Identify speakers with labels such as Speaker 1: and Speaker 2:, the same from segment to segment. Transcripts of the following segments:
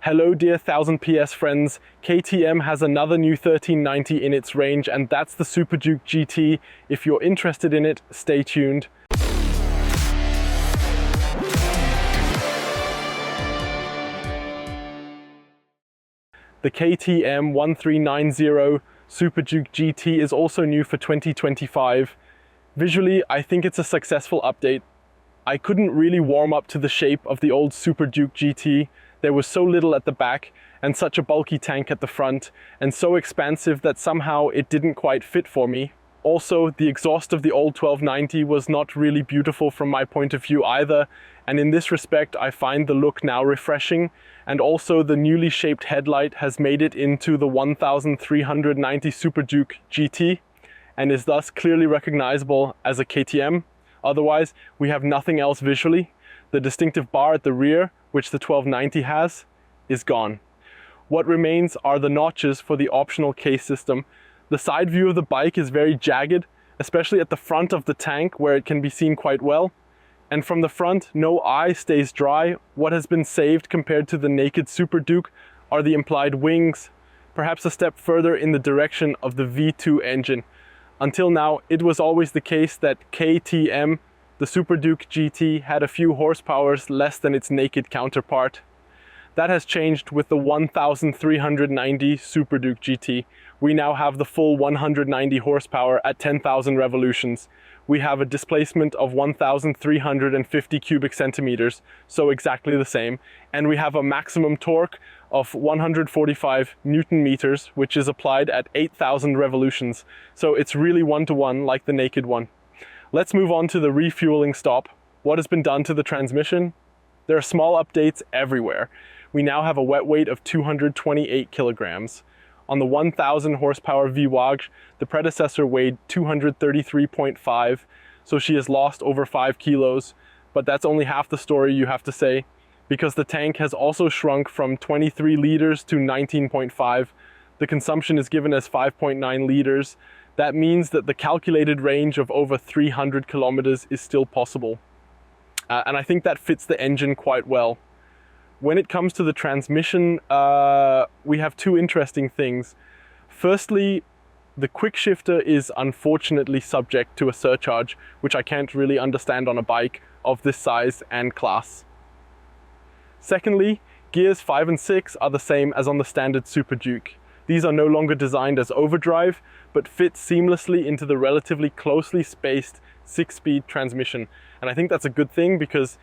Speaker 1: Hello dear 1000 PS friends, KTM has another new 1390 in its range, and that's the Super Duke GT. If you're interested in it, stay tuned. The KTM 1390 Super Duke GT is also new for 2025. Visually, I think it's a successful update. I couldn't really warm up to the shape of the old Super Duke GT. There was so little at the back and such a bulky tank at the front, and so expansive that somehow it didn't quite fit for me. Also, the exhaust of the old 1290 was not really beautiful from my point of view either, and in this respect I find the look now refreshing, and also the newly shaped headlight has made it into the 1390 Super Duke GT and is thus clearly recognizable as a KTM. Otherwise, we have nothing else visually. The distinctive bar at the rear, which the 1290 has, is gone. What remains are the notches for the optional case system. The side view of the bike is very jagged, especially at the front of the tank where it can be seen quite well. And from the front, no eye stays dry. What has been saved compared to the naked Super Duke are the implied wings, perhaps a step further in the direction of the V2 engine. Until now, it was always the case that KTM, the Super Duke GT, had a few horsepowers less than its naked counterpart. That has changed with the 1390 Super Duke GT. We now have the full 190 horsepower at 10,000 revolutions. We have a displacement of 1,350 cubic centimeters, so exactly the same. And we have a maximum torque of 145 Newton meters, which is applied at 8,000 revolutions. So it's really one-to-one like the naked one. Let's move on to the refueling stop. What has been done to the transmission? There are small updates everywhere. We now have a wet weight of 228 kilograms. On the 1000 horsepower V-Wag, the predecessor weighed 233.5, so she has lost over 5 kilos. But that's only half the story, you have to say, because the tank has also shrunk from 23 liters to 19.5. The consumption is given as 5.9 liters. That means that the calculated range of over 300 kilometers is still possible. And I think that fits the engine quite well. When it comes to the transmission, we have two interesting things. Firstly, the quick shifter is unfortunately subject to a surcharge, which I can't really understand on a bike of this size and class. Secondly, gears 5 and 6 are the same as on the standard Super Duke. These are no longer designed as overdrive, but fit seamlessly into the relatively closely spaced 6-speed transmission. And I think that's a good thing because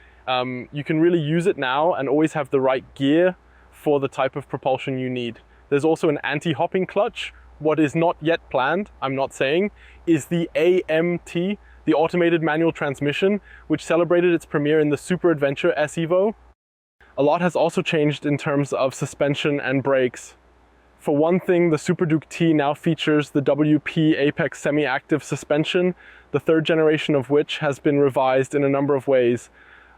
Speaker 1: you can really use it now and always have the right gear for the type of propulsion you need. There's also an anti-hopping clutch. What is not yet planned, I'm not saying, is the AMT, the automated manual transmission, which celebrated its premiere in the Super Adventure S-Evo. A lot has also changed in terms of suspension and brakes. For one thing, the Super Duke T now features the WP Apex semi-active suspension, the third generation of which has been revised in a number of ways.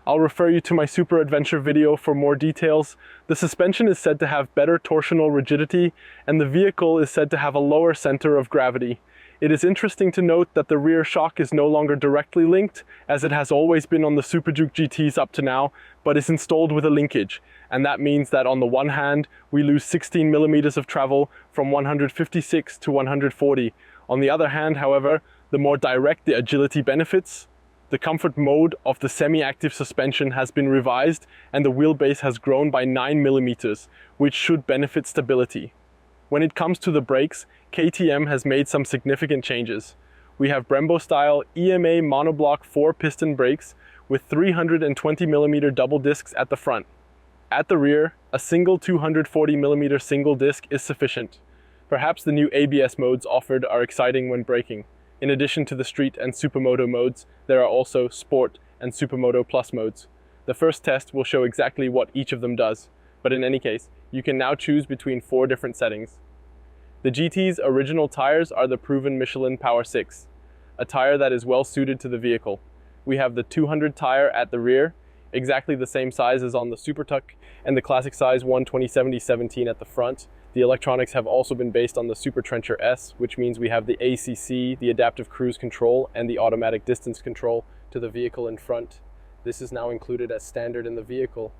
Speaker 1: I'll refer you to my Super Adventure video for more details. The suspension is said to have better torsional rigidity, and the vehicle is said to have a lower center of gravity. It is interesting to note that the rear shock is no longer directly linked, as it has always been on the Super Duke GTs up to now, but is installed with a linkage. And that means that on the one hand, we lose 16 millimeters of travel from 156 to 140. On the other hand, however, the more direct the agility benefits, the comfort mode of the semi-active suspension has been revised and the wheelbase has grown by 9 millimeters, which should benefit stability. When it comes to the brakes, KTM has made some significant changes. We have Brembo-style EMA monoblock 4-piston brakes with 320 millimeter double discs at the front. At the rear, a single 240 millimeter single disc is sufficient. Perhaps the new ABS modes offered are exciting when braking. In addition to the Street and Supermoto modes, there are also Sport and Supermoto Plus modes. The first test will show exactly what each of them does, but in any case, you can now choose between 4 different settings. The GT's original tires are the proven Michelin Power 6, a tire that is well suited to the vehicle. We have the 200 tire at the rear, exactly the same size as on the Super Tuck, and the classic size 120/70/17 at the front. The electronics have also been based on the Super Trencher S, which means we have the ACC, the adaptive cruise control, and the automatic distance control to the vehicle in front. This is now included as standard in the vehicle.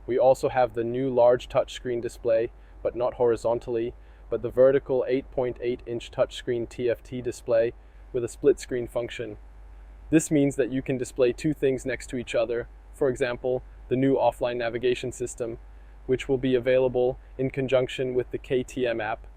Speaker 1: We also have the new large touchscreen display, but not horizontally, but the vertical 8.8-inch touchscreen TFT display with a split screen function. This means that you can display two things next to each other, for example, the new offline navigation system, which will be available in conjunction with the KTM app,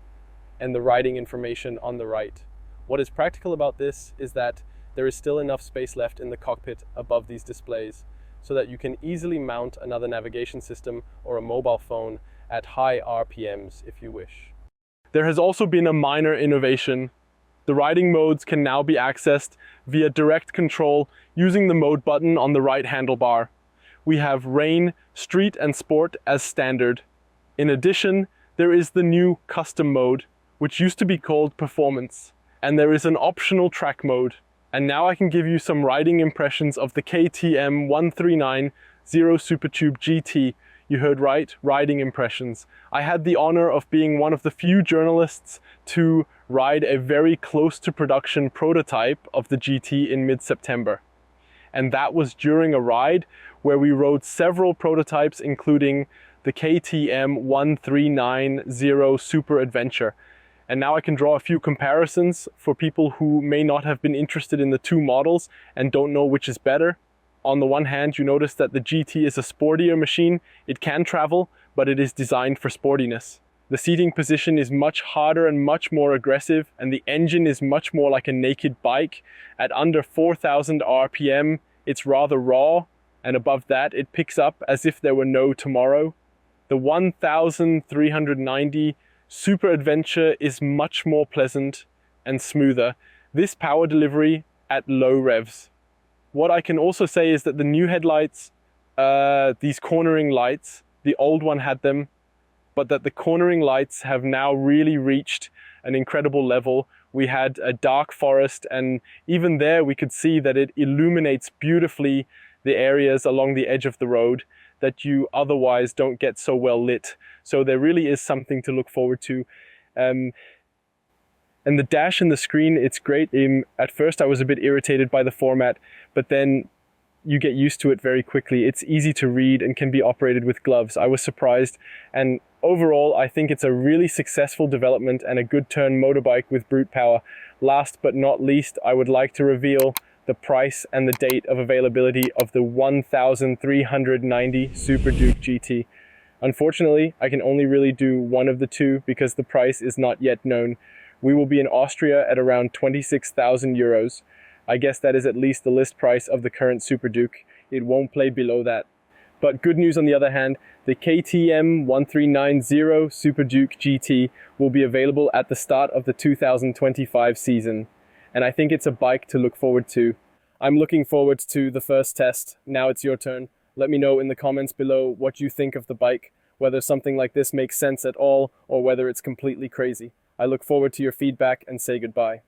Speaker 1: and the riding information on the right. What is practical about this is that there is still enough space left in the cockpit above these displays, so that you can easily mount another navigation system or a mobile phone at high RPMs if you wish. There has also been a minor innovation. The riding modes can now be accessed via direct control using the mode button on the right handlebar. We have Rain, Street and Sport as standard. In addition, there is the new Custom mode, which used to be called Performance, and there is an optional Track mode. And now I can give you some riding impressions of the KTM 139 Super Tube GT. You heard right, riding impressions. I had the honor of being one of the few journalists to ride a very close to production prototype of the GT in mid-September. And that was during a ride where we rode several prototypes, including the KTM 1390 Super Adventure. And now I can draw a few comparisons for people who may not have been interested in the two models and don't know which is better. On the one hand, you notice that the GT is a sportier machine. It can travel, but it is designed for sportiness. The seating position is much harder and much more aggressive, and the engine is much more like a naked bike. At under 4,000 RPM, it's rather raw, and above that, it picks up as if there were no tomorrow. The 1390 Super Adventure is much more pleasant and smoother. This power delivery at low revs. What I can also say is that the new headlights, these cornering lights, the old one had them, but that the cornering lights have now really reached an incredible level. We had a dark forest, and even there we could see that it illuminates beautifully the areas along the edge of the road that you otherwise don't get so well lit. So there really is something to look forward to. And the dash and the screen, it's great. At first I was a bit irritated by the format, but then you get used to it very quickly. It's easy to read and can be operated with gloves. I was surprised. And overall, I think it's a really successful development and a good turn motorbike with brute power. Last but not least, I would like to reveal the price and the date of availability of the 1390 Super Duke GT. Unfortunately, I can only really do one of the two because the price is not yet known. We will be in Austria at around 26,000 euros. I guess that is at least the list price of the current Super Duke. It won't play below that. But good news on the other hand, the KTM 1390 Super Duke GT will be available at the start of the 2025 season. And I think it's a bike to look forward to. I'm looking forward to the first test. Now it's your turn. Let me know in the comments below what you think of the bike, whether something like this makes sense at all or whether it's completely crazy. I look forward to your feedback and say goodbye.